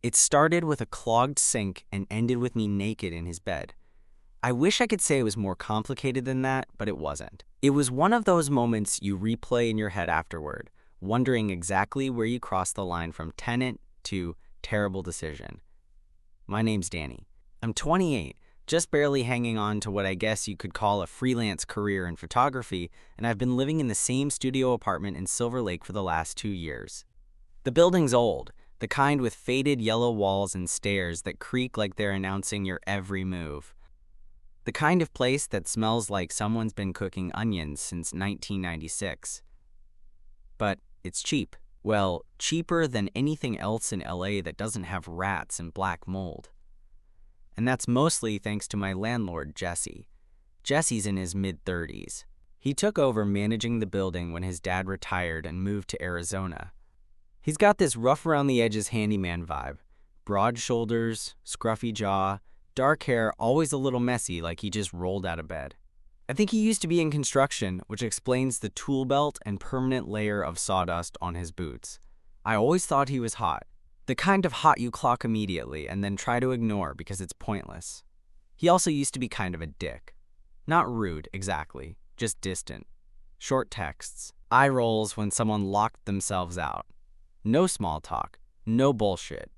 It started with a clogged sink and ended with me naked in his bed. I wish I could say it was more complicated than that, but it wasn't. It was one of those moments you replay in your head afterward, wondering exactly where you crossed the line from tenant to terrible decision. My name's Danny. I'm 28, just barely hanging on to what I guess you could call a freelance career in photography, and I've been living in the same studio apartment in Silver Lake for the last 2 years. The building's old, the kind with faded yellow walls and stairs that creak like they're announcing your every move. The kind of place that smells like someone's been cooking onions since 1996. But it's cheap. Well, cheaper than anything else in LA that doesn't have rats and black mold. And that's mostly thanks to my landlord, Jesse. Jesse's in his mid-30s. He took over managing the building when his dad retired and moved to Arizona. He's got this rough-around-the-edges handyman vibe. Broad shoulders, scruffy jaw, dark hair, always a little messy like he just rolled out of bed. I think he used to be in construction, which explains the tool belt and permanent layer of sawdust on his boots. I always thought he was hot. The kind of hot you clock immediately and then try to ignore because it's pointless. He also used to be kind of a dick. Not rude, exactly, just distant. Short texts, eye rolls when someone locked themselves out. No small talk, no bullshit.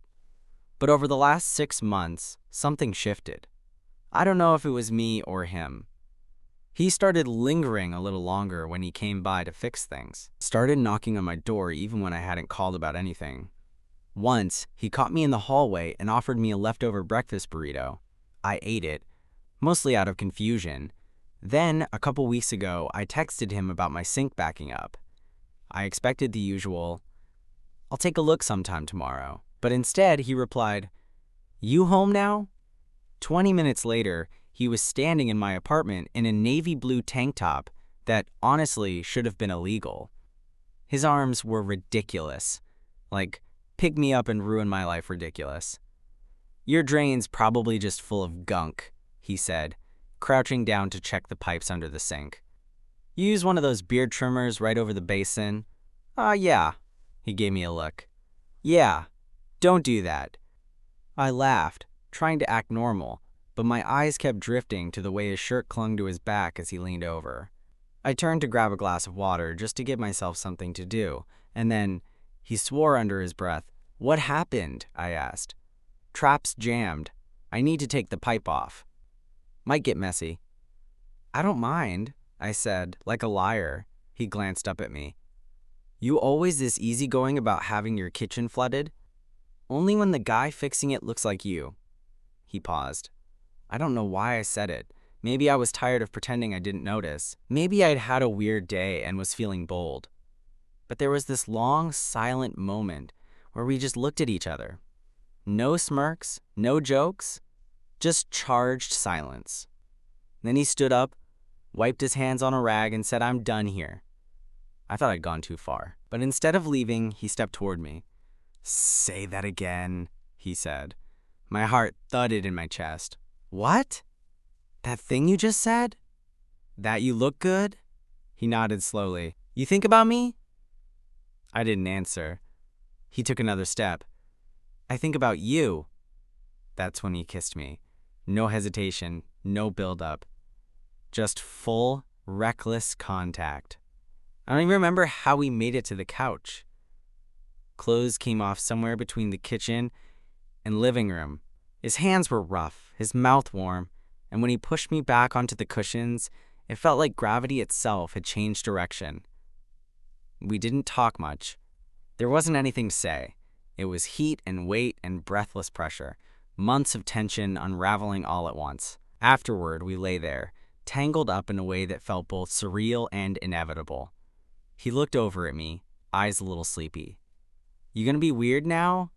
But over the last 6 months, something shifted. I don't know if it was me or him. He started lingering a little longer when he came by to fix things. Started knocking on my door even when I hadn't called about anything. Once, he caught me in the hallway and offered me a leftover breakfast burrito. I ate it, mostly out of confusion. Then, a couple weeks ago, I texted him about my sink backing up. I expected the usual, "I'll take a look sometime tomorrow." But instead, he replied, "You home now?" 20 minutes later, he was standing in my apartment in a navy blue tank top that honestly should have been illegal. His arms were ridiculous. Like, pick me up and ruin my life ridiculous. "Your drain's probably just full of gunk," he said, crouching down to check the pipes under the sink. "You use one of those beard trimmers right over the basin?" Yeah." He gave me a look. "Yeah, don't do that." I laughed, trying to act normal, but my eyes kept drifting to the way his shirt clung to his back as he leaned over. I turned to grab a glass of water just to give myself something to do, and then he swore under his breath. "What happened?" I asked. "Trap's jammed. I need to take the pipe off. Might get messy." "I don't mind," I said, like a liar. He glanced up at me. "You always this easygoing about having your kitchen flooded?" "Only when the guy fixing it looks like you." He paused. I don't know why I said it. Maybe I was tired of pretending I didn't notice. Maybe I'd had a weird day and was feeling bold. But there was this long, silent moment where we just looked at each other. No smirks, no jokes, just charged silence. Then he stood up, wiped his hands on a rag, and said, "I'm done here." I thought I'd gone too far. But instead of leaving, he stepped toward me. "Say that again," he said. My heart thudded in my chest. "What? That thing you just said? That you look good?" He nodded slowly. "You think about me?" I didn't answer. He took another step. "I think about you." That's when he kissed me. No hesitation, no build-up. Just full, reckless contact. I don't even remember how we made it to the couch. Clothes came off somewhere between the kitchen and living room. His hands were rough, his mouth warm, and when he pushed me back onto the cushions, it felt like gravity itself had changed direction. We didn't talk much. There wasn't anything to say. It was heat and weight and breathless pressure, months of tension unraveling all at once. Afterward, we lay there, tangled up in a way that felt both surreal and inevitable. He looked over at me, eyes a little sleepy. "You gonna be weird now?"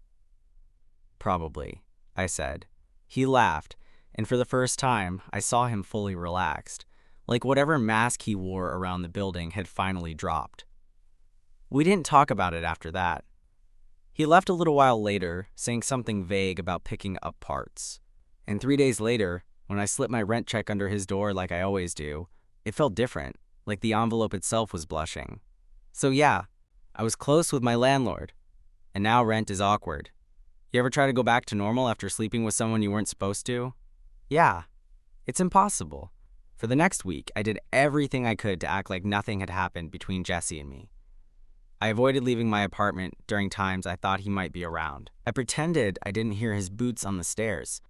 "Probably," I said. He laughed, and for the first time, I saw him fully relaxed, like whatever mask he wore around the building had finally dropped. We didn't talk about it after that. He left a little while later, saying something vague about picking up parts. And 3 days later, when I slipped my rent check under his door like I always do, it felt different, like the envelope itself was blushing. So yeah, I was close with my landlord, and now rent is awkward. You ever try to go back to normal after sleeping with someone you weren't supposed to? Yeah, it's impossible. For the next week, I did everything I could to act like nothing had happened between Jesse and me. I avoided leaving my apartment during times I thought he might be around. I pretended I didn't hear his boots on the stairs.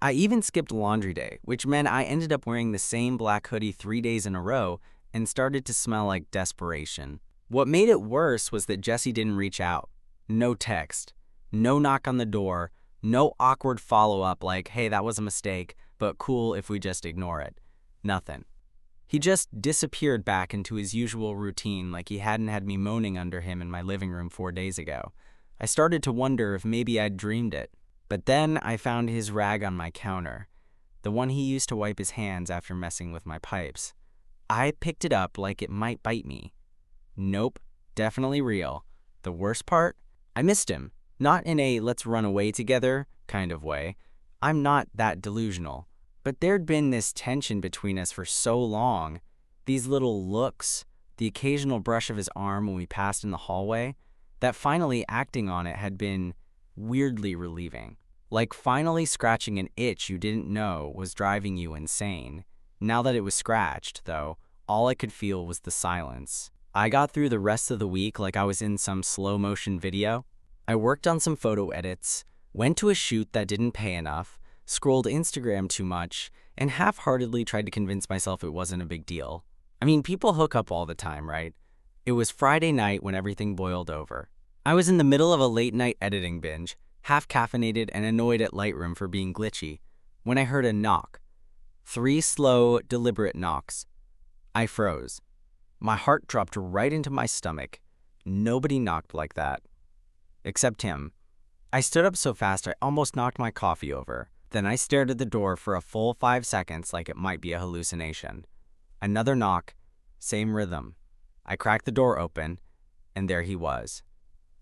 I even skipped laundry day, which meant I ended up wearing the same black hoodie 3 days in a row and started to smell like desperation. What made it worse was that Jesse didn't reach out. No text, no knock on the door, no awkward follow-up like, hey, that was a mistake, but cool if we just ignore it. Nothing. He just disappeared back into his usual routine like he hadn't had me moaning under him in my living room 4 days ago. I started to wonder if maybe I'd dreamed it. But then I found his rag on my counter, the one he used to wipe his hands after messing with my pipes. I picked it up like it might bite me. Nope, definitely real. The worst part? I missed him. Not in a let's run away together kind of way. I'm not that delusional. But there'd been this tension between us for so long. These little looks, the occasional brush of his arm when we passed in the hallway, that finally acting on it had been weirdly relieving. Like finally scratching an itch you didn't know was driving you insane. Now that it was scratched, though, all I could feel was the silence. I got through the rest of the week like I was in some slow-motion video. I worked on some photo edits, went to a shoot that didn't pay enough, scrolled Instagram too much, and half-heartedly tried to convince myself it wasn't a big deal. I mean, people hook up all the time, right? It was Friday night when everything boiled over. I was in the middle of a late-night editing binge, half-caffeinated and annoyed at Lightroom for being glitchy, when I heard a knock. 3 slow, deliberate knocks. I froze. My heart dropped right into my stomach. Nobody knocked like that. Except him. I stood up so fast I almost knocked my coffee over. Then I stared at the door for a full 5 seconds like it might be a hallucination. Another knock, same rhythm. I cracked the door open, and there he was.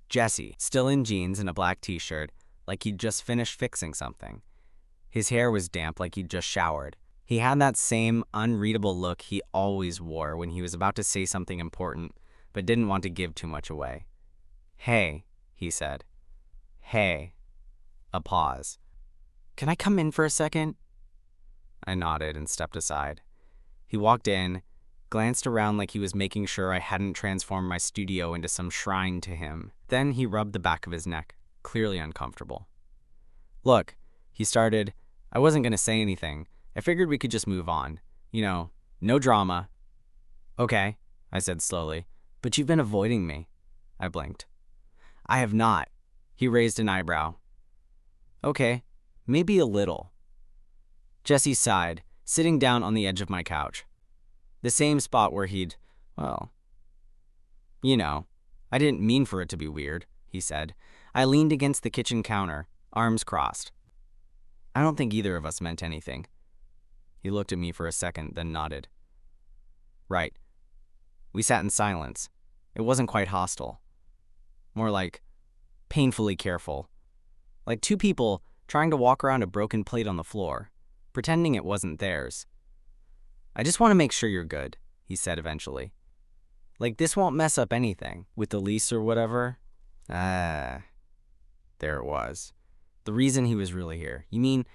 Jesse, still in jeans and a black t-shirt, like he'd just finished fixing something. His hair was damp like he'd just showered. He had that same unreadable look he always wore when he was about to say something important, but didn't want to give too much away. "Hey," he said. "Hey." A pause. "Can I come in for a second?" I nodded and stepped aside. He walked in, glanced around like he was making sure I hadn't transformed my studio into some shrine to him. Then he rubbed the back of his neck, clearly uncomfortable. "Look," he started. I wasn't going to say anything. I figured we could just move on. You know, no drama. "Okay," I said slowly. "But you've been avoiding me." I blinked. "I have not." He raised an eyebrow. "Okay, maybe a little." Jesse sighed, sitting down on the edge of my couch. The same spot where he'd, well, you know, "I didn't mean for it to be weird," he said. I leaned against the kitchen counter, arms crossed. "I don't think either of us meant anything." He looked at me for a second, then nodded. "Right." We sat in silence. It wasn't quite hostile. More like painfully careful. Like two people trying to walk around a broken plate on the floor, pretending it wasn't theirs. "I just want to make sure you're good," he said eventually. "Like this won't mess up anything, with the lease or whatever." There it was. The reason he was really here. "You mean,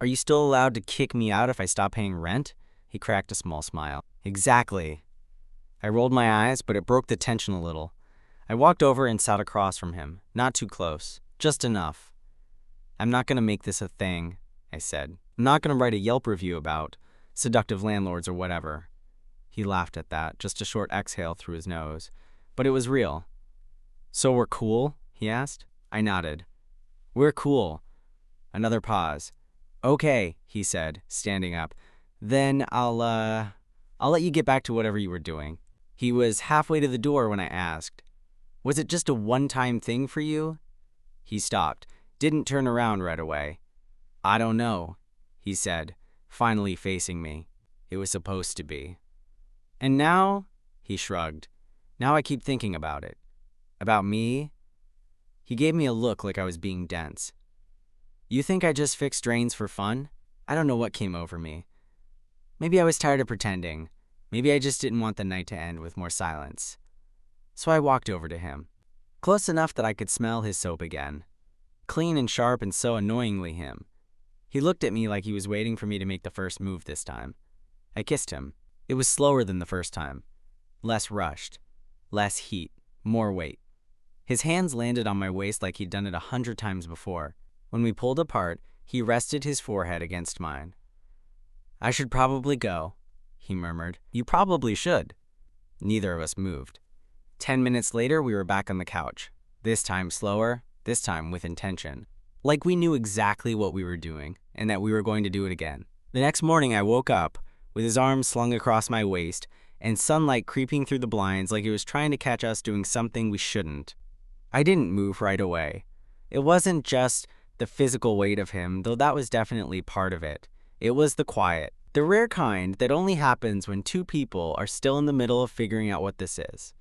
are you still allowed to kick me out if I stop paying rent?" He cracked a small smile. "Exactly." I rolled my eyes, but it broke the tension a little. I walked over and sat across from him, not too close, just enough. "I'm not going to make this a thing," I said. "I'm not going to write a Yelp review about seductive landlords or whatever." He laughed at that, just a short exhale through his nose. But it was real. "So we're cool?" he asked. I nodded. "We're cool." Another pause. "Okay," he said, standing up. "Then I'll let you get back to whatever you were doing." He was halfway to the door when I asked, "Was it just a one-time thing for you?" He stopped, didn't turn around right away. "I don't know," he said, finally facing me. "It was supposed to be." "And now?" He shrugged. "Now I keep thinking about it." "About me?" He gave me a look like I was being dense. "You think I just fixed drains for fun?" I don't know what came over me. Maybe I was tired of pretending. Maybe I just didn't want the night to end with more silence. So I walked over to him, close enough that I could smell his soap again. clean and sharp and so annoyingly him. He looked at me like he was waiting for me to make the first move this time. I kissed him. It was slower than the first time. Less rushed. Less heat. More weight. His hands landed on my waist like he'd done it 100 times before. When we pulled apart, he rested his forehead against mine. "I should probably go," he murmured. "You probably should." Neither of us moved. 10 minutes later, we were back on the couch. This time slower, this time with intention. Like we knew exactly what we were doing, and that we were going to do it again. The next morning, I woke up with his arms slung across my waist and sunlight creeping through the blinds like it was trying to catch us doing something we shouldn't. I didn't move right away. It wasn't just the physical weight of him, though that was definitely part of it. It was the quiet, the rare kind that only happens when two people are still in the middle of figuring out what this is.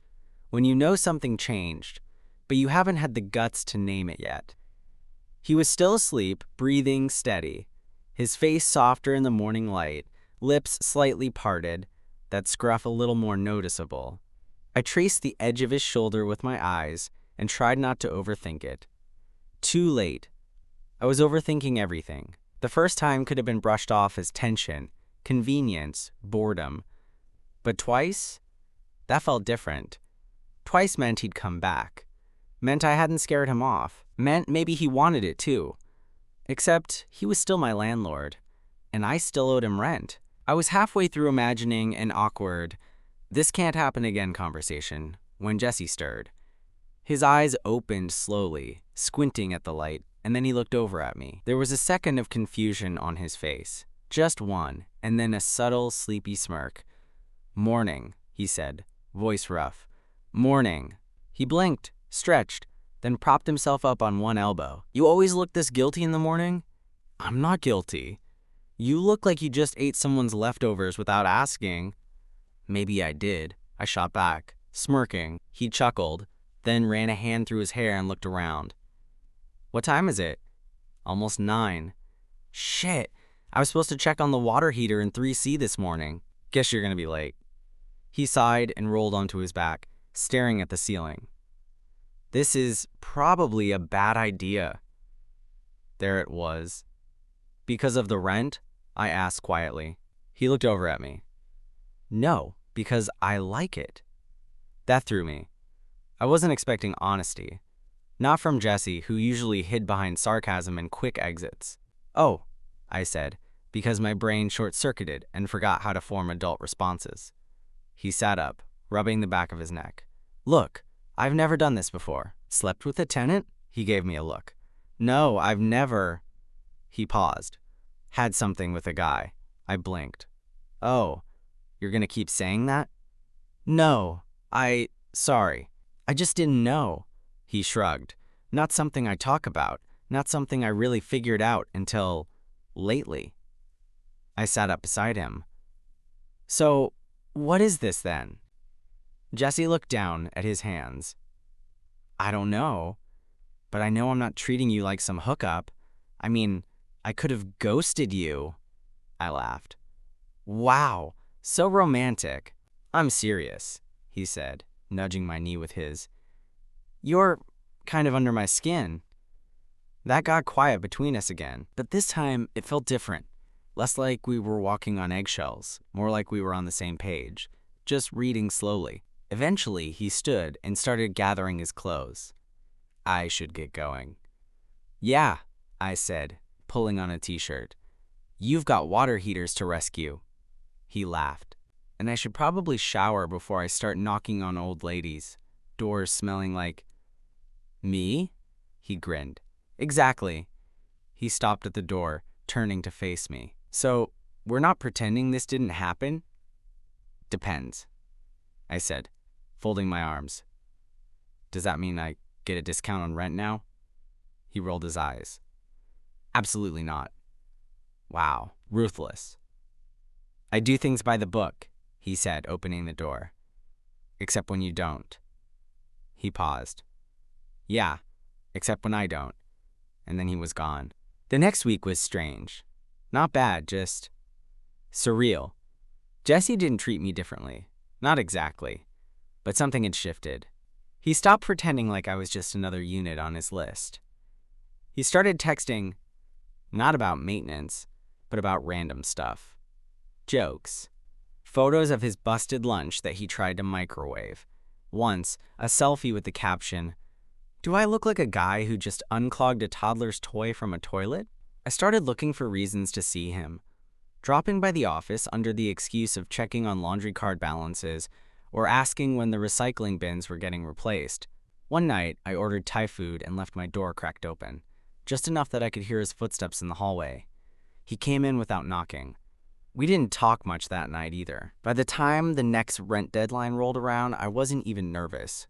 When you know something changed, but you haven't had the guts to name it yet. He was still asleep, breathing steady, his face softer in the morning light, lips slightly parted, that scruff a little more noticeable. I traced the edge of his shoulder with my eyes and tried not to overthink it. Too late. I was overthinking everything. The first time could have been brushed off as tension, convenience, boredom. But twice? That felt different. Twice meant he'd come back. Meant I hadn't scared him off. Meant maybe he wanted it too. Except he was still my landlord, and I still owed him rent. I was halfway through imagining an awkward, "this can't happen again" conversation when Jesse stirred. His eyes opened slowly, squinting at the light, and then he looked over at me. There was a second of confusion on his face. Just one, and then a subtle, sleepy smirk. "Morning," he said, voice rough. "Morning." He blinked, stretched, then propped himself up on one elbow. "You always look this guilty in the morning?" "I'm not guilty." "You look like you just ate someone's leftovers without asking." "Maybe I did," I shot back, smirking. He chuckled, then ran a hand through his hair and looked around. "What time is it?" "Almost 9. "Shit, I was supposed to check on the water heater in 3C this morning. Guess you're gonna be late." He sighed and rolled onto his back, staring at the ceiling. "This is probably a bad idea." There it was. "Because of the rent?" I asked quietly. He looked over at me. "No, because I like it." That threw me. I wasn't expecting honesty. Not from Jesse, who usually hid behind sarcasm and quick exits. "Oh," I said, because my brain short-circuited and forgot how to form adult responses. He sat up, rubbing the back of his neck. "Look, I've never done this before." "Slept with a tenant?" He gave me a look. "No, I've never." He paused. "Had something with a guy." I blinked. "Oh, you're gonna keep saying that?" "No, sorry. I just didn't know." He shrugged. "Not something I talk about. Not something I really figured out until lately." I sat up beside him. "So, what is this then?" Jesse looked down at his hands. "I don't know, but I know I'm not treating you like some hookup. I mean, I could have ghosted you." I laughed. "Wow, so romantic." "I'm serious," he said, nudging my knee with his. "You're kind of under my skin." That got quiet between us again, but this time it felt different. Less like we were walking on eggshells, more like we were on the same page, just reading slowly. Eventually, he stood and started gathering his clothes. I should get going. "Yeah," I said, pulling on a t-shirt. "You've got water heaters to rescue." He laughed. "And I should probably shower before I start knocking on old ladies. Doors smelling like..." "Me?" He grinned. "Exactly." He stopped at the door, turning to face me. "So, we're not pretending this didn't happen?" "Depends," I said, folding my arms. "Does that mean I get a discount on rent now?" He rolled his eyes. "Absolutely not." Wow, ruthless. "I do things by the book," he said, opening the door. "Except when you don't." He paused. "Yeah, except when I don't." And then he was gone. The next week was strange. Not bad, just surreal. Jesse didn't treat me differently. Not exactly. But something had shifted. He stopped pretending like I was just another unit on his list. He started texting, not about maintenance, but about random stuff. Jokes. Photos of his busted lunch that he tried to microwave. Once, a selfie with the caption, "Do I look like a guy who just unclogged a toddler's toy from a toilet?" I started looking for reasons to see him, dropping by the office under the excuse of checking on laundry card balances or asking when the recycling bins were getting replaced. One night, I ordered Thai food and left my door cracked open, just enough that I could hear his footsteps in the hallway. He came in without knocking. We didn't talk much that night either. By the time the next rent deadline rolled around, I wasn't even nervous.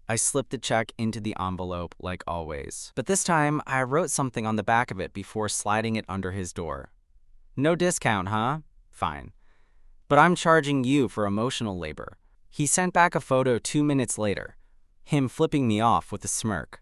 I slipped the check into the envelope like always. But this time, I wrote something on the back of it before sliding it under his door. "No discount, huh? Fine. But I'm charging you for emotional labor." He sent back a photo 2 minutes later, him flipping me off with a smirk.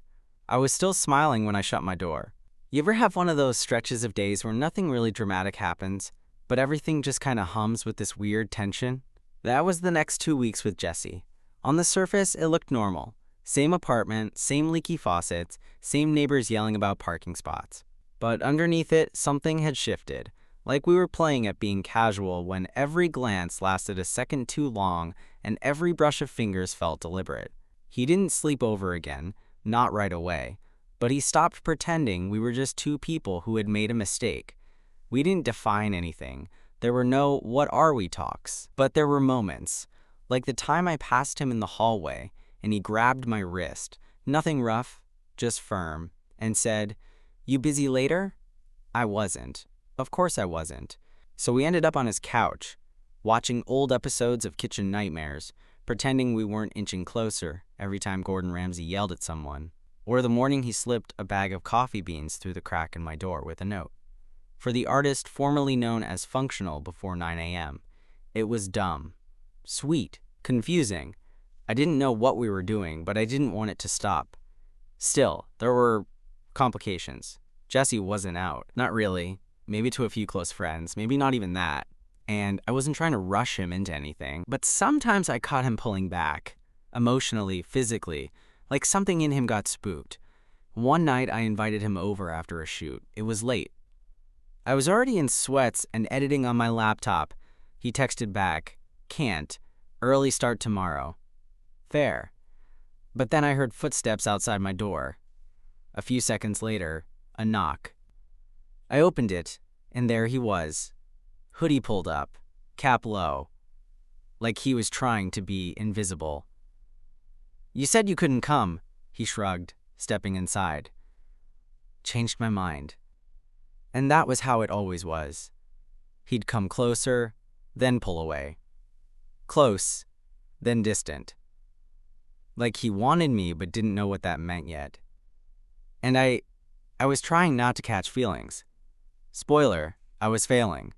I was still smiling when I shut my door. You ever have one of those stretches of days where nothing really dramatic happens, but everything just kind of hums with this weird tension? That was the next 2 weeks with Jesse. On the surface, it looked normal. Same apartment, same leaky faucets, same neighbors yelling about parking spots. But underneath it, something had shifted. Like we were playing at being casual when every glance lasted a second too long and every brush of fingers felt deliberate. He didn't sleep over again, not right away, but he stopped pretending we were just two people who had made a mistake. We didn't define anything. There were no "what are we" talks, but there were moments, like the time I passed him in the hallway and he grabbed my wrist, nothing rough, just firm, and said, "You busy later?" I wasn't. Of course I wasn't. So we ended up on his couch, watching old episodes of Kitchen Nightmares, pretending we weren't inching closer every time Gordon Ramsay yelled at someone. Or the morning he slipped a bag of coffee beans through the crack in my door with a note. For the artist formerly known as Functional before 9 a.m. It was dumb, sweet, confusing. I didn't know what we were doing, but I didn't want it to stop. Still, there were complications. Jesse wasn't out. Not really. Maybe to a few close friends, maybe not even that. And I wasn't trying to rush him into anything, but sometimes I caught him pulling back, emotionally, physically, like something in him got spooked. One night I invited him over after a shoot. It was late. I was already in sweats and editing on my laptop. He texted back, "Can't. Early start tomorrow." Fair. But then I heard footsteps outside my door. A few seconds later, a knock. I opened it, and there he was. Hoodie pulled up, cap low, like he was trying to be invisible. "You said you couldn't come," he shrugged, stepping inside. Changed my mind. And that was how it always was. He'd come closer, then pull away. Close, then distant. Like he wanted me but didn't know what that meant yet. And I was trying not to catch feelings. Spoiler, I was failing.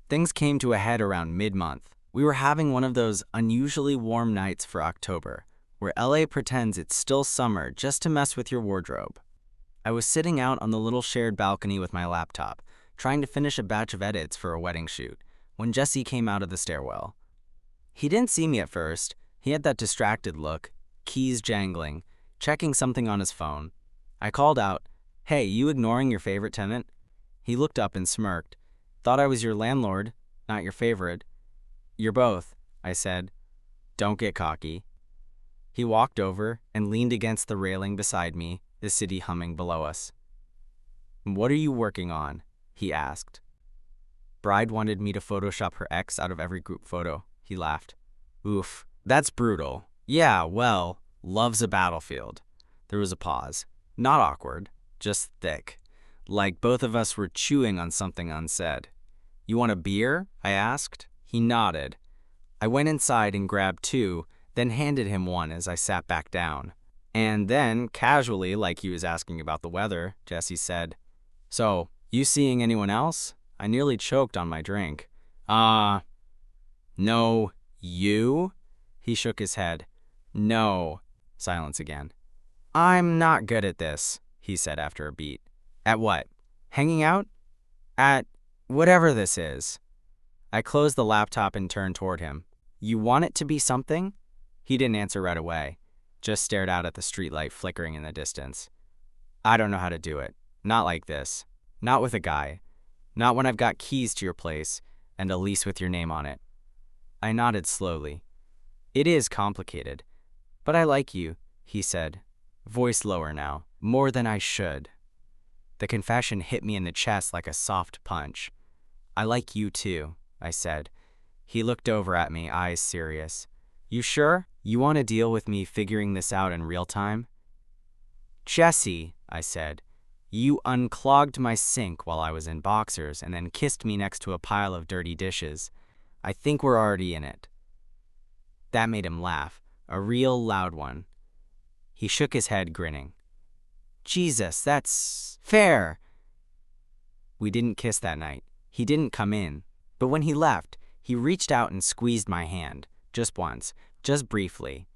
Things came to a head around mid-month. We were having one of those unusually warm nights for October, where LA pretends it's still summer just to mess with your wardrobe. I was sitting out on the little shared balcony with my laptop, trying to finish a batch of edits for a wedding shoot, when Jesse came out of the stairwell. He didn't see me at first. He had that distracted look, keys jangling, checking something on his phone. I called out, "Hey, you ignoring your favorite tenant?" He looked up and smirked. "Thought I was your landlord, not your favorite." "You're both," I said. "Don't get cocky." He walked over and leaned against the railing beside me, the city humming below us. "What are you working on?" he asked. "Bride wanted me to Photoshop her ex out of every group photo," he laughed. "Oof, that's brutal." "Yeah, well, love's a battlefield." There was a pause. Not awkward, just thick. Like both of us were chewing on something unsaid. "You want a beer?" I asked. He nodded. I went inside and grabbed two, then handed him one as I sat back down. And then, casually, like he was asking about the weather, Jesse said, "So, you seeing anyone else?" I nearly choked on my drink. No, you?" He shook his head. "No." Silence again. "I'm not good at this," he said after a beat. "At what? Hanging out? At whatever this is." I closed the laptop and turned toward him. "You want it to be something?" He didn't answer right away, just stared out at the streetlight flickering in the distance. I don't know how to do it. Not like this. Not with a guy. Not when I've got keys to your place and a lease with your name on it. I nodded slowly. It is complicated. But I like you, he said, voice lower now, more than I should. The confession hit me in the chest like a soft punch. I like you too, I said. He looked over at me, eyes serious. You sure? You want to deal with me figuring this out in real time? Jesse, I said, you unclogged my sink while I was in boxers and then kissed me next to a pile of dirty dishes. I think we're already in it. That made him laugh, a real loud one. He shook his head, grinning. Jesus, that's fair. We didn't kiss that night. He didn't come in. But when he left, he reached out and squeezed my hand, just once, just briefly.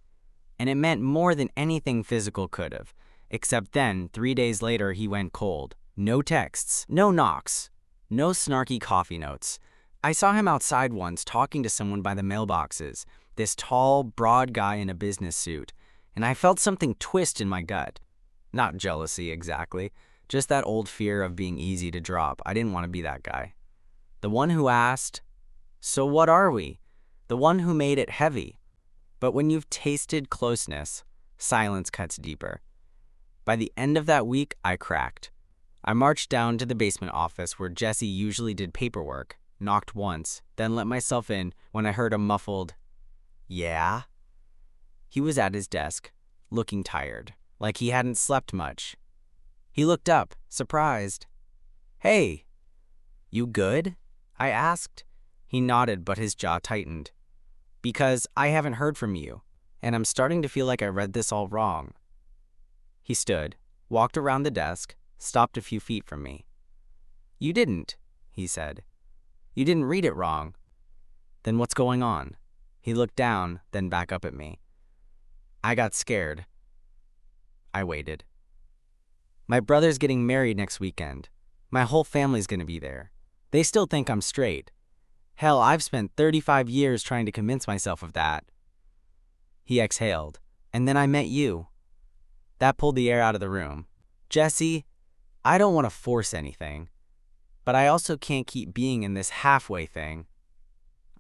And it meant more than anything physical could have. Except then, 3 days later, he went cold. No texts, no knocks, no snarky coffee notes. I saw him outside once talking to someone by the mailboxes, this tall, broad guy in a business suit, and I felt something twist in my gut. Not jealousy exactly, just that old fear of being easy to drop. I didn't want to be that guy. The one who asked, "So what are we?" The one who made it heavy. But when you've tasted closeness, silence cuts deeper. By the end of that week, I cracked. I marched down to the basement office where Jesse usually did paperwork, knocked once, then let myself in when I heard a muffled, "Yeah?" He was at his desk, looking tired, like he hadn't slept much. He looked up, surprised. "Hey, you good?" I asked. He nodded, but his jaw tightened. "Because I haven't heard from you, and I'm starting to feel like I read this all wrong." He stood, walked around the desk, stopped a few feet from me. "You didn't," he said. "You didn't read it wrong." "Then what's going on?" He looked down, then back up at me. I got scared. I waited. My brother's getting married next weekend. My whole family's gonna be there. They still think I'm straight. Hell, I've spent 35 years trying to convince myself of that. He exhaled, and then I met you. That pulled the air out of the room. Jesse, I don't want to force anything, but I also can't keep being in this halfway thing.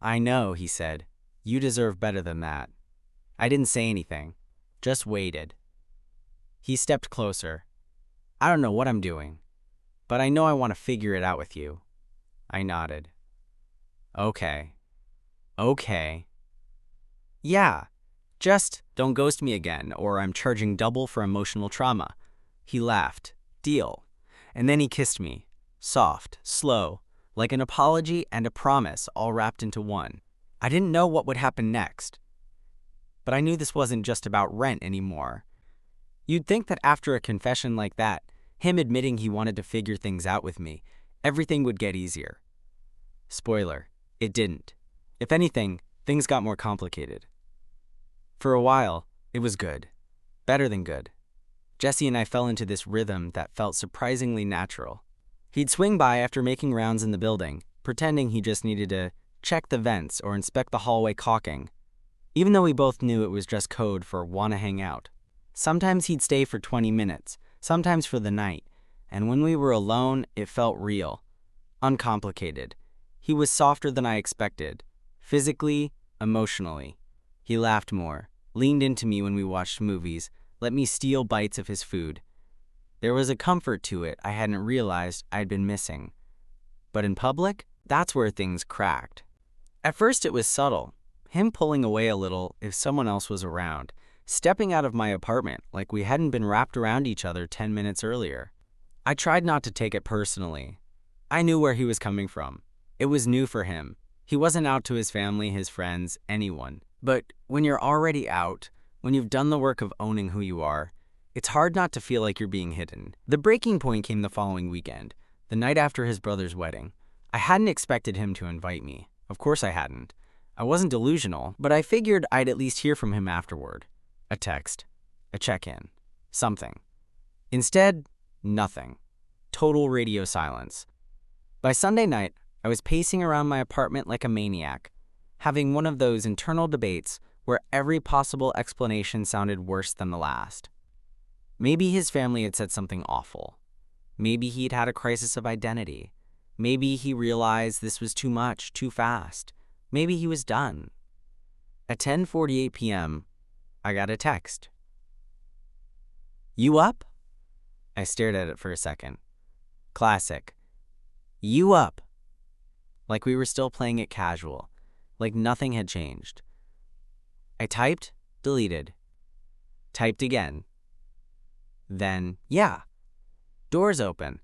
I know, he said. You deserve better than that. I didn't say anything, just waited. He stepped closer. I don't know what I'm doing, but I know I want to figure it out with you. I nodded. Okay. Yeah, just don't ghost me again or I'm charging double for emotional trauma. He laughed. Deal. And then he kissed me. Soft, slow, like an apology and a promise all wrapped into one. I didn't know what would happen next. But I knew this wasn't just about rent anymore. You'd think that after a confession like that, him admitting he wanted to figure things out with me, everything would get easier. Spoiler, it didn't. If anything, things got more complicated. For a while, it was good. Better than good. Jesse and I fell into this rhythm that felt surprisingly natural. He'd swing by after making rounds in the building, pretending he just needed to check the vents or inspect the hallway caulking, even though we both knew it was just code for wanna hang out. Sometimes he'd stay for 20 minutes, sometimes for the night, and when we were alone, it felt real, uncomplicated. He was softer than I expected, physically, emotionally. He laughed more, leaned into me when we watched movies, let me steal bites of his food. There was a comfort to it I hadn't realized I'd been missing. But in public, that's where things cracked. At first it was subtle, him pulling away a little if someone else was around, stepping out of my apartment like we hadn't been wrapped around each other 10 minutes earlier. I tried not to take it personally. I knew where he was coming from. It was new for him. He wasn't out to his family, his friends, anyone. But when you're already out, when you've done the work of owning who you are, it's hard not to feel like you're being hidden. The breaking point came the following weekend, the night after his brother's wedding. I hadn't expected him to invite me. Of course I hadn't. I wasn't delusional, but I figured I'd at least hear from him afterward. A text, a check-in, something. Instead, nothing. Total radio silence. By Sunday night, I was pacing around my apartment like a maniac, having one of those internal debates where every possible explanation sounded worse than the last. Maybe his family had said something awful. Maybe he'd had a crisis of identity. Maybe he realized this was too much, too fast. Maybe he was done. At 10:48 p.m., I got a text. "You up?" I stared at it for a second. Classic. "You up?" Like we were still playing it casual, like nothing had changed. I typed, deleted. Typed again. Then, yeah. Doors open.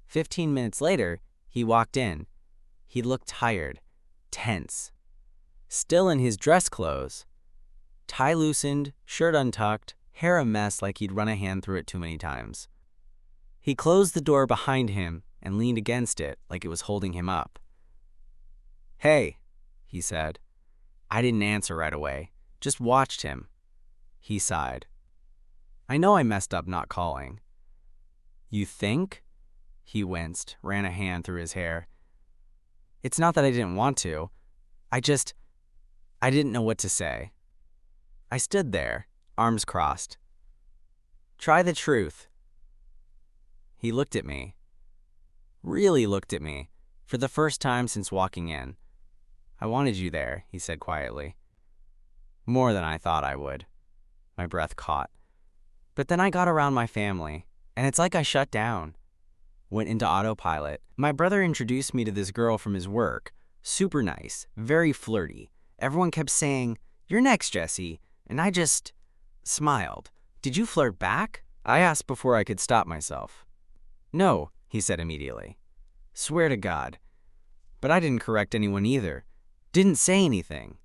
15 minutes later, he walked in. He looked tired, tense. Still in his dress clothes. Tie loosened, shirt untucked, hair a mess like he'd run a hand through it too many times. He closed the door behind him and leaned against it like it was holding him up. "Hey," he said. I didn't answer right away, just watched him. He sighed. "I know I messed up not calling." "You think?" He winced, ran a hand through his hair. "It's not that I didn't want to. I didn't know what to say." I stood there, arms crossed. "Try the truth." He looked at me. Really looked at me, for the first time since walking in. "I wanted you there," he said quietly. "More than I thought I would." My breath caught. But then I got around my family, and it's like I shut down. Went into autopilot. My brother introduced me to this girl from his work. Super nice, very flirty. Everyone kept saying, "You're next, Jesse," and I just smiled. "Did you flirt back?" I asked before I could stop myself. "No," he said immediately. "Swear to God." But I didn't correct anyone either. Didn't say anything.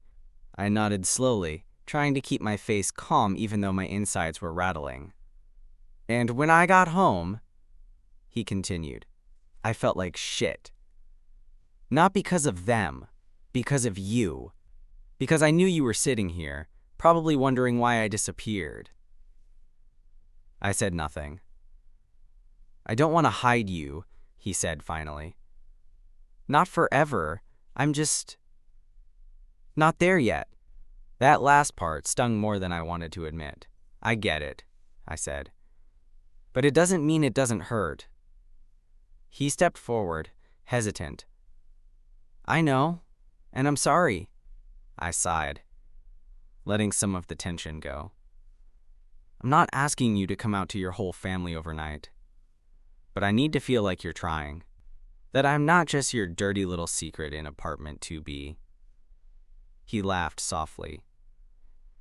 I nodded slowly, trying to keep my face calm even though my insides were rattling. "And when I got home," he continued, "I felt like shit. Not because of them, because of you. Because I knew you were sitting here, probably wondering why I disappeared." I said nothing. "I don't want to hide you," he said finally. "Not forever. I'm just not there yet." That last part stung more than I wanted to admit. "I get it," I said. "But it doesn't mean it doesn't hurt." He stepped forward, hesitant. "I know, and I'm sorry." I sighed, letting some of the tension go. "I'm not asking you to come out to your whole family overnight, but I need to feel like you're trying. That I'm not just your dirty little secret in apartment 2B. He laughed softly.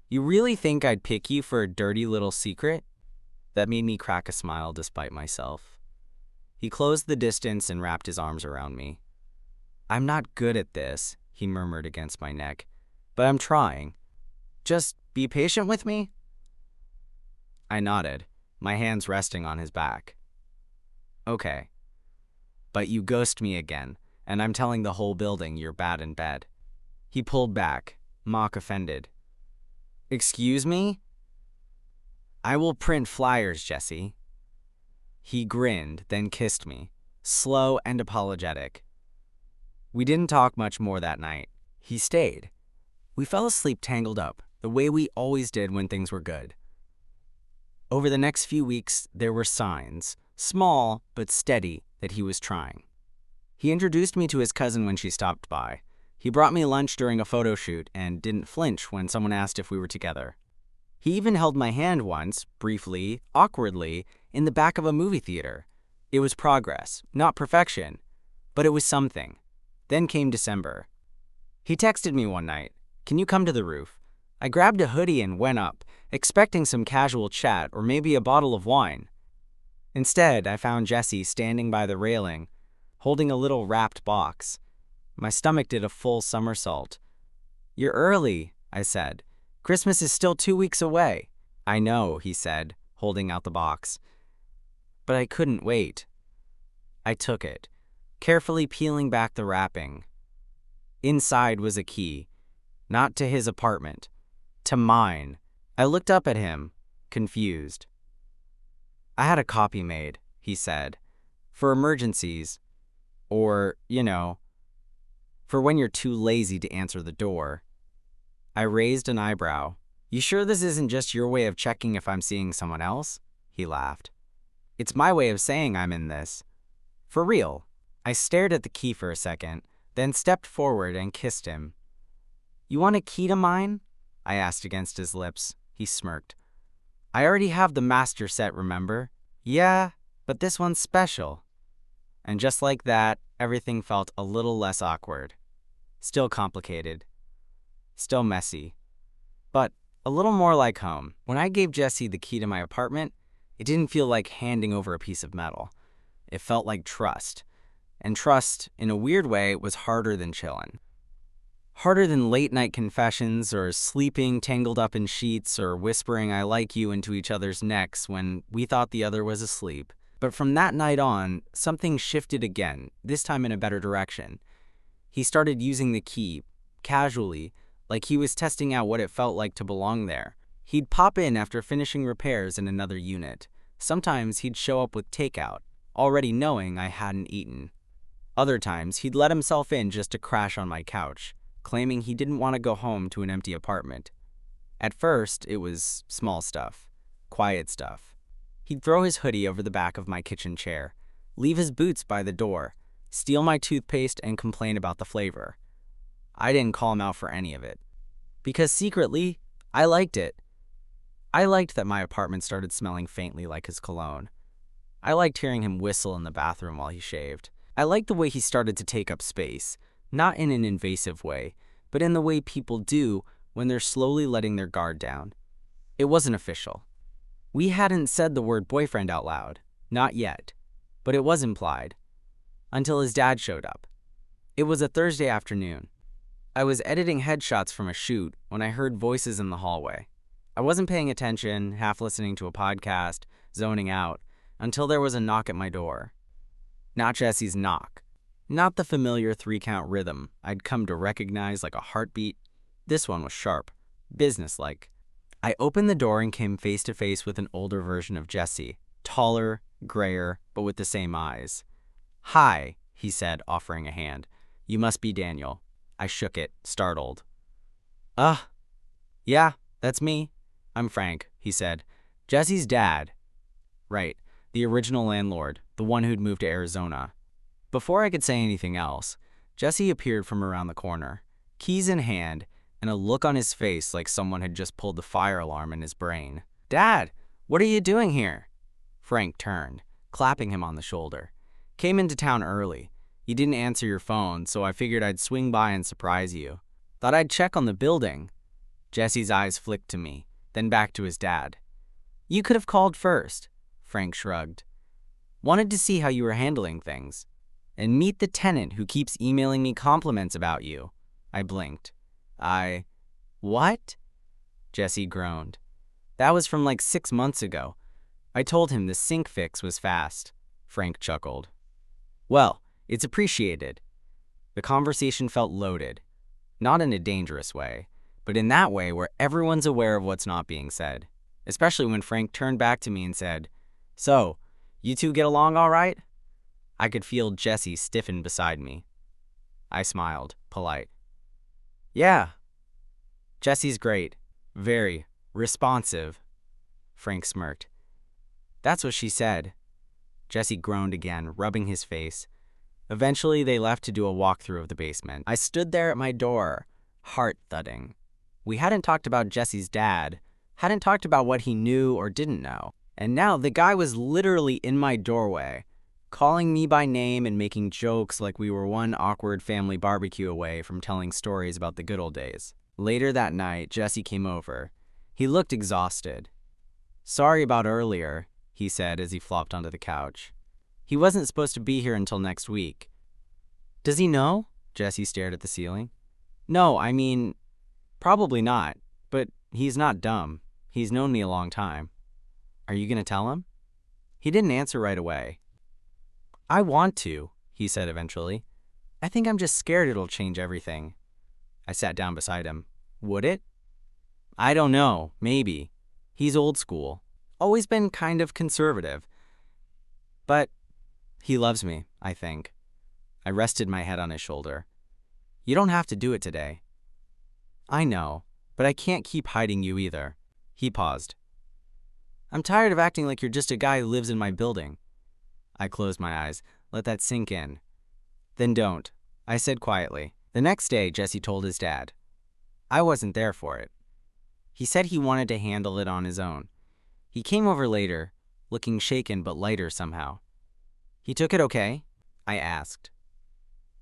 "You really think I'd pick you for a dirty little secret?" That made me crack a smile despite myself. He closed the distance and wrapped his arms around me. "I'm not good at this," he murmured against my neck, "but I'm trying. Just be patient with me." I nodded, my hands resting on his back. "Okay. But you ghost me again, and I'm telling the whole building you're bad in bed." He pulled back, mock offended. "Excuse me?" "I will print flyers, Jesse." He grinned, then kissed me, slow and apologetic. We didn't talk much more that night. He stayed. We fell asleep tangled up, the way we always did when things were good. Over the next few weeks, there were signs, small but steady, that he was trying. He introduced me to his cousin when she stopped by. He brought me lunch during a photo shoot and didn't flinch when someone asked if we were together. He even held my hand once, briefly, awkwardly, in the back of a movie theater. It was progress, not perfection, but it was something. Then came December. He texted me one night, "Can you come to the roof?" I grabbed a hoodie and went up, expecting some casual chat or maybe a bottle of wine. Instead, I found Jesse standing by the railing, holding a little wrapped box. My stomach did a full somersault. "You're early," I said. "Christmas is still 2 weeks away." "I know," he said, holding out the box. But I couldn't wait. I took it, carefully peeling back the wrapping. Inside was a key, not to his apartment, to mine. I looked up at him, confused. "I had a copy made," he said, "for emergencies, or, for when you're too lazy to answer the door." I raised an eyebrow. "You sure this isn't just your way of checking if I'm seeing someone else?" he laughed. It's my way of saying I'm in this. For real. I stared at the key for a second, then stepped forward and kissed him. You want a key to mine? I asked against his lips. He smirked. I already have the master set, remember? Yeah, but this one's special. And just like that, everything felt a little less awkward. Still complicated. Still messy. But a little more like home. When I gave Jesse the key to my apartment, it didn't feel like handing over a piece of metal. It felt like trust. And trust, in a weird way, was harder than chillin'. Harder than late-night confessions or sleeping tangled up in sheets or whispering I like you into each other's necks when we thought the other was asleep. But from that night on, something shifted again, this time in a better direction. He started using the key, casually, like he was testing out what it felt like to belong there. He'd pop in after finishing repairs in another unit. Sometimes he'd show up with takeout, already knowing I hadn't eaten. Other times, he'd let himself in just to crash on my couch, claiming he didn't want to go home to an empty apartment. At first, it was small stuff, quiet stuff. He'd throw his hoodie over the back of my kitchen chair, leave his boots by the door, steal my toothpaste, and complain about the flavor. I didn't call him out for any of it. Because secretly, I liked it. I liked that my apartment started smelling faintly like his cologne. I liked hearing him whistle in the bathroom while he shaved. I liked the way he started to take up space, not in an invasive way, but in the way people do when they're slowly letting their guard down. It wasn't official. We hadn't said the word boyfriend out loud, not yet, but it was implied, until his dad showed up. It was a Thursday afternoon. I was editing headshots from a shoot when I heard voices in the hallway. I wasn't paying attention, half listening to a podcast, zoning out, until there was a knock at my door. Not Jesse's knock. Not the familiar 3-count rhythm I'd come to recognize like a heartbeat. This one was sharp, businesslike. I opened the door and came face to face with an older version of Jesse, taller, grayer, but with the same eyes. Hi, he said, offering a hand. You must be Daniel. I shook it, startled. Yeah, that's me. I'm Frank, he said. Jesse's dad. Right, the original landlord, the one who'd moved to Arizona. Before I could say anything else, Jesse appeared from around the corner, keys in hand, and a look on his face like someone had just pulled the fire alarm in his brain. Dad, what are you doing here? Frank turned, clapping him on the shoulder. Came into town early. You didn't answer your phone, so I figured I'd swing by and surprise you. Thought I'd check on the building. Jesse's eyes flicked to me, then back to his dad. You could have called first, Frank shrugged. Wanted to see how you were handling things. And meet the tenant who keeps emailing me compliments about you. I blinked. What? Jesse groaned. That was from like 6 months ago. I told him the sink fix was fast. Frank chuckled. Well, it's appreciated. The conversation felt loaded. Not in a dangerous way, but in that way where everyone's aware of what's not being said. Especially when Frank turned back to me and said, So, you two get along all right? I could feel Jesse stiffen beside me. I smiled, polite. Yeah. Jesse's great. Very responsive. Frank smirked. That's what she said. Jesse groaned again, rubbing his face. Eventually, they left to do a walkthrough of the basement. I stood there at my door, heart thudding. We hadn't talked about Jesse's dad, hadn't talked about what he knew or didn't know. And now the guy was literally in my doorway, calling me by name and making jokes like we were one awkward family barbecue away from telling stories about the good old days. Later that night, Jesse came over. He looked exhausted. Sorry about earlier, he said as he flopped onto the couch. He wasn't supposed to be here until next week. Does he know? Jesse stared at the ceiling. No, I mean, probably not, but he's not dumb. He's known me a long time. Are you going to tell him? He didn't answer right away. I want to, he said eventually. I think I'm just scared it'll change everything. I sat down beside him. Would it? I don't know, maybe. He's old school. Always been kind of conservative. But he loves me, I think. I rested my head on his shoulder. You don't have to do it today. I know, but I can't keep hiding you either. He paused. I'm tired of acting like you're just a guy who lives in my building. I closed my eyes. Let that sink in. Then don't, I said quietly. The next day, Jesse told his dad. I wasn't there for it. He said he wanted to handle it on his own. He came over later, looking shaken but lighter somehow. He took it okay? I asked.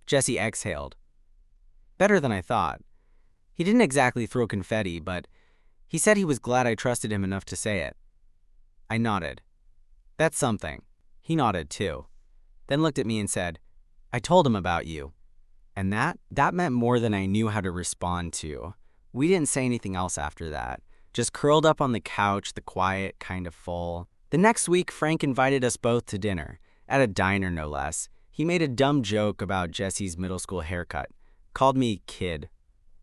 Jesse exhaled. Better than I thought. He didn't exactly throw confetti, but he said he was glad I trusted him enough to say it. I nodded. That's something. He nodded too, then looked at me and said, I told him about you. And that meant more than I knew how to respond to. We didn't say anything else after that, just curled up on the couch, the quiet, kind of full. The next week, Frank invited us both to dinner, at a diner no less. He made a dumb joke about Jesse's middle school haircut, called me kid,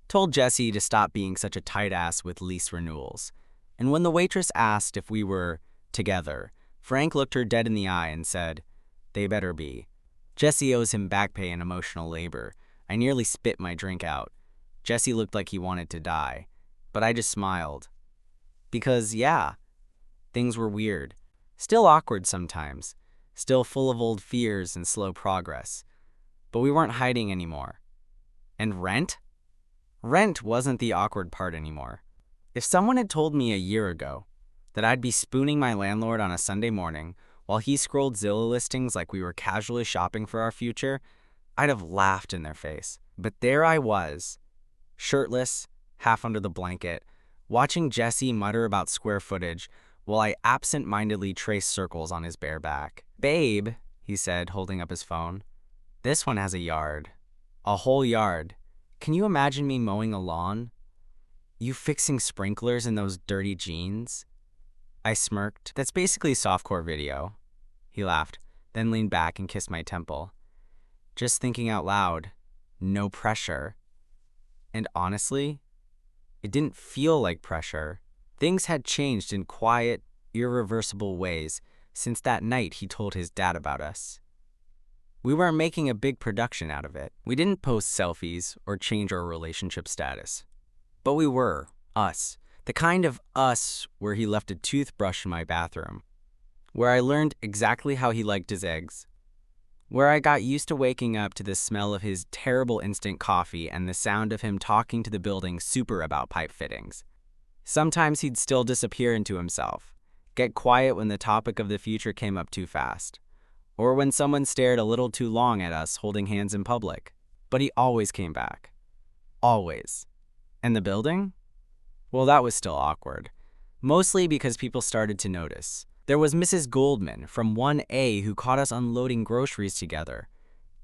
told Jesse to stop being such a tight ass with lease renewals. And when the waitress asked if we were together, Frank looked her dead in the eye and said, they better be. Jesse owes him back pay and emotional labor. I nearly spit my drink out. Jesse looked like he wanted to die, but I just smiled. Because, yeah, things were weird. Still awkward sometimes. Still full of old fears and slow progress. But we weren't hiding anymore. And rent? Rent wasn't the awkward part anymore. If someone had told me a year ago that I'd be spooning my landlord on a Sunday morning while he scrolled Zillow listings like we were casually shopping for our future, I'd have laughed in their face. But there I was, shirtless, half under the blanket, watching Jesse mutter about square footage while I absent-mindedly traced circles on his bare back. Babe, he said, holding up his phone, this one has a yard. A whole yard. Can you imagine me mowing a lawn? You fixing sprinklers in those dirty jeans? I smirked. That's basically softcore video. He laughed, then leaned back and kissed my temple. Just thinking out loud. No pressure. And honestly, it didn't feel like pressure. Things had changed in quiet, irreversible ways since that night he told his dad about us. We weren't making a big production out of it. We didn't post selfies or change our relationship status. But we were, us. The kind of us where he left a toothbrush in my bathroom. Where I learned exactly how he liked his eggs. Where I got used to waking up to the smell of his terrible instant coffee and the sound of him talking to the building super about pipe fittings. Sometimes he'd still disappear into himself, get quiet when the topic of the future came up too fast, or when someone stared a little too long at us holding hands in public. But he always came back. Always. And the building? Well, that was still awkward. Mostly because people started to notice. There was Mrs. Goldman from 1A who caught us unloading groceries together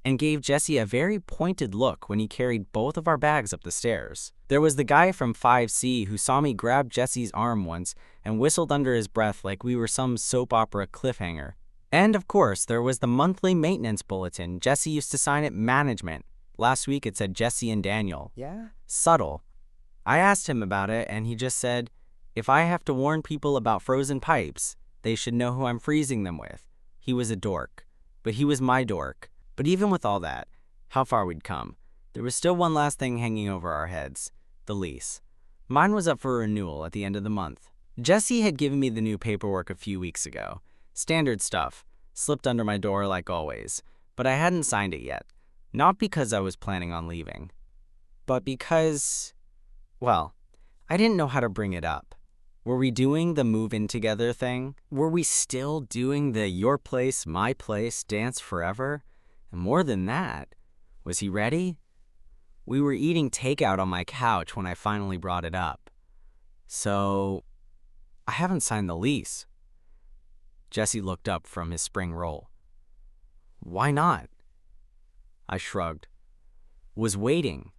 and gave Jesse a very pointed look when he carried both of our bags up the stairs. There was the guy from 5C who saw me grab Jesse's arm once and whistled under his breath like we were some soap opera cliffhanger. And of course, there was the monthly maintenance bulletin Jesse used to sign at management. Last week it said Jesse and Daniel. Yeah? Subtle. I asked him about it and he just said, if I have to warn people about frozen pipes, they should know who I'm freezing them with. He was a dork, but he was my dork. But even with all that, how far we'd come, there was still one last thing hanging over our heads, the lease. Mine was up for renewal at the end of the month. Jesse had given me the new paperwork a few weeks ago. Standard stuff, slipped under my door like always, but I hadn't signed it yet. Not because I was planning on leaving, but because, well, I didn't know how to bring it up. Were we doing the move-in together thing? Were we still doing the your place, my place, dance forever? And more than that, was he ready? We were eating takeout on my couch when I finally brought it up. So, I haven't signed the lease. Jesse looked up from his spring roll. Why not? I shrugged. Was waiting.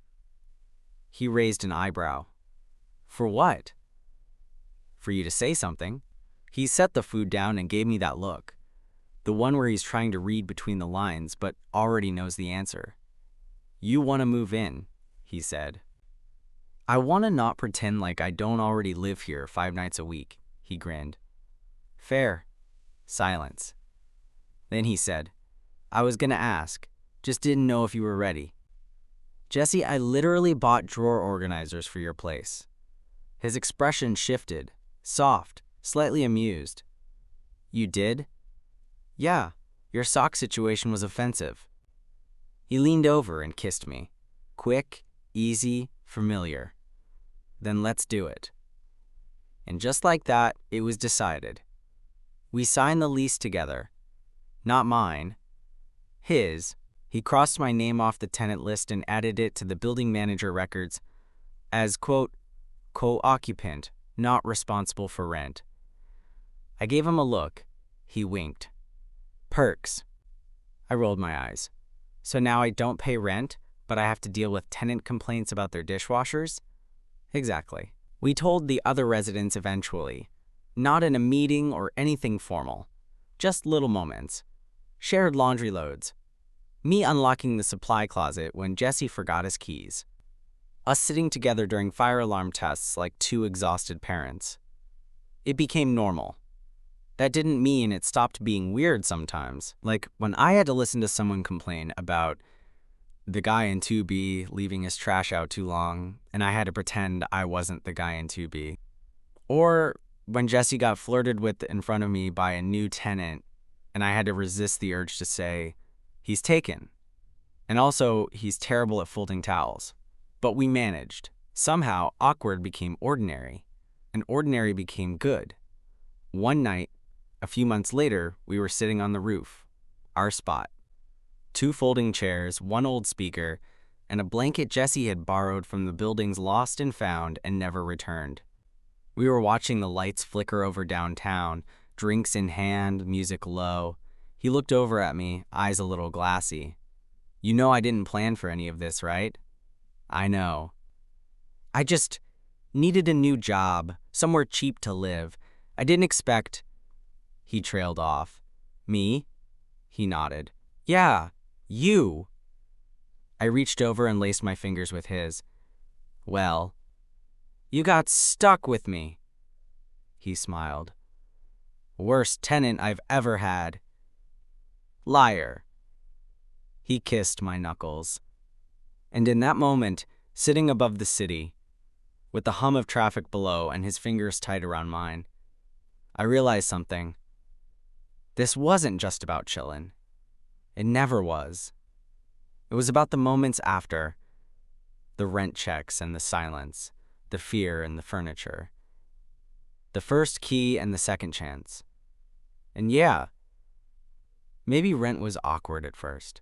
He raised an eyebrow. For what? For you to say something. He set the food down and gave me that look. The one where he's trying to read between the lines, but already knows the answer. You want to move in, he said. I want to not pretend like I don't already live here 5 nights a week, he grinned. Fair. Silence. Then he said, I was gonna ask, just didn't know if you were ready. Jesse, I literally bought drawer organizers for your place. His expression shifted, soft, slightly amused. You did? Yeah, your sock situation was offensive. He leaned over and kissed me. Quick, easy, familiar. Then let's do it. And just like that, it was decided. We signed the lease together. Not mine. His. He crossed my name off the tenant list and added it to the building manager records as, quote, co-occupant, not responsible for rent. I gave him a look. He winked. Perks. I rolled my eyes. So now I don't pay rent, but I have to deal with tenant complaints about their dishwashers? Exactly. We told the other residents eventually. Not in a meeting or anything formal. Just little moments. Shared laundry loads. Me unlocking the supply closet when Jesse forgot his keys. Us sitting together during fire alarm tests like two exhausted parents. It became normal. That didn't mean it stopped being weird sometimes. Like when I had to listen to someone complain about the guy in 2B leaving his trash out too long, and I had to pretend I wasn't the guy in 2B. Or when Jesse got flirted with in front of me by a new tenant, and I had to resist the urge to say, he's taken. And also, he's terrible at folding towels. But we managed. Somehow, awkward became ordinary, and ordinary became good. One night, a few months later, we were sitting on the roof, our spot. 2 folding chairs, 1 old speaker, and a blanket Jesse had borrowed from the building's lost and found and never returned. We were watching the lights flicker over downtown, drinks in hand, music low. He looked over at me, eyes a little glassy. You know I didn't plan for any of this, right? I know. I just needed a new job, somewhere cheap to live. I didn't expect... He trailed off. Me? He nodded. Yeah, you. I reached over and laced my fingers with his. Well, you got stuck with me. He smiled. Worst tenant I've ever had. Liar. He kissed my knuckles. And in that moment, sitting above the city, with the hum of traffic below and his fingers tight around mine, I realized something. This wasn't just about chillin'. It never was. It was about the moments after, the rent checks and the silence, the fear and the furniture, the first key and the second chance. And yeah, maybe rent was awkward at first.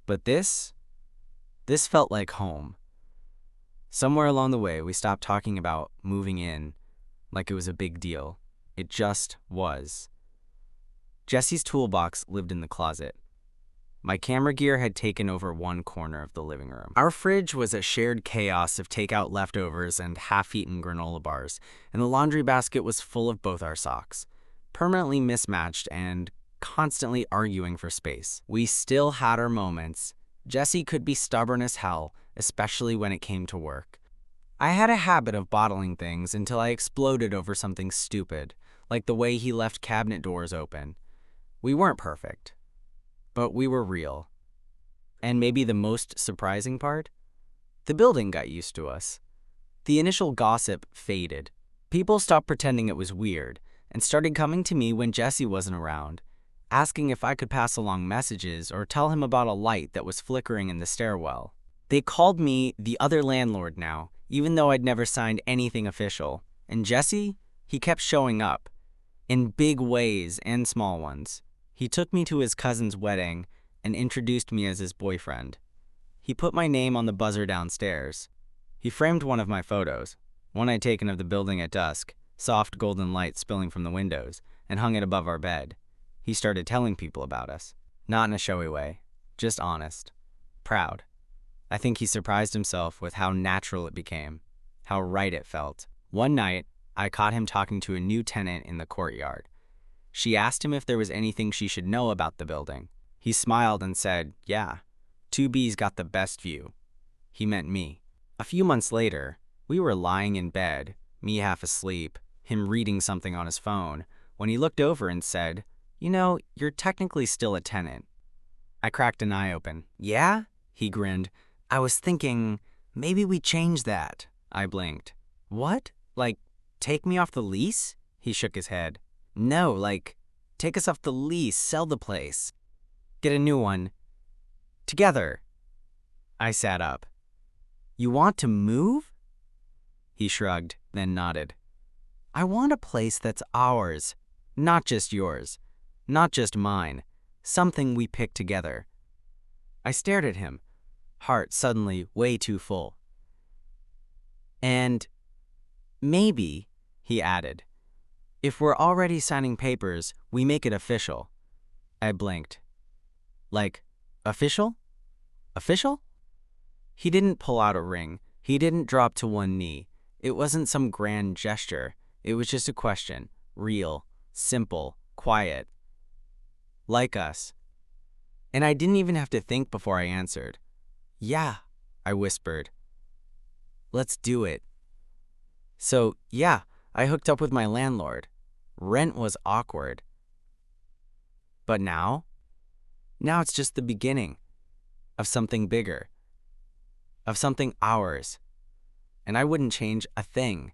But this felt like home. Somewhere along the way, we stopped talking about moving in like it was a big deal. It just was. Jesse's toolbox lived in the closet. My camera gear had taken over one corner of the living room. Our fridge was a shared chaos of takeout leftovers and half-eaten granola bars, and the laundry basket was full of both our socks, permanently mismatched and constantly arguing for space. We still had our moments. Jesse could be stubborn as hell, especially when it came to work. I had a habit of bottling things until I exploded over something stupid, like the way he left cabinet doors open. We weren't perfect, but we were real. And maybe the most surprising part? The building got used to us. The initial gossip faded. People stopped pretending it was weird and started coming to me when Jesse wasn't around, asking if I could pass along messages or tell him about a light that was flickering in the stairwell. They called me the other landlord now, even though I'd never signed anything official. And Jesse, he kept showing up, in big ways and small ones. He took me to his cousin's wedding and introduced me as his boyfriend. He put my name on the buzzer downstairs. He framed one of my photos, one I'd taken of the building at dusk, soft golden light spilling from the windows, and hung it above our bed. He started telling people about us. Not in a showy way, just honest. Proud. I think he surprised himself with how natural it became, how right it felt. One night, I caught him talking to a new tenant in the courtyard. She asked him if there was anything she should know about the building. He smiled and said, yeah, 2B's got the best view. He meant me. A few months later, we were lying in bed, me half asleep, him reading something on his phone, when he looked over and said, you know, you're technically still a tenant. I cracked an eye open. Yeah? He grinned. I was thinking, maybe we change that. I blinked. What? Like, take me off the lease? He shook his head. No, like, take us off the lease, sell the place. Get a new one. Together. I sat up. You want to move? He shrugged, then nodded. I want a place that's ours, not just yours, not just mine, something we pick together. I stared at him, heart suddenly way too full. And maybe, he added, if we're already signing papers, we make it official. I blinked. Like, official? Official? He didn't pull out a ring. He didn't drop to one knee. It wasn't some grand gesture. It was just a question. Real, simple, quiet. Like us. And I didn't even have to think before I answered. Yeah, I whispered. Let's do it. So, yeah, I hooked up with my landlord. Rent was awkward. But now? Now it's just the beginning of something bigger, of something ours. And I wouldn't change a thing.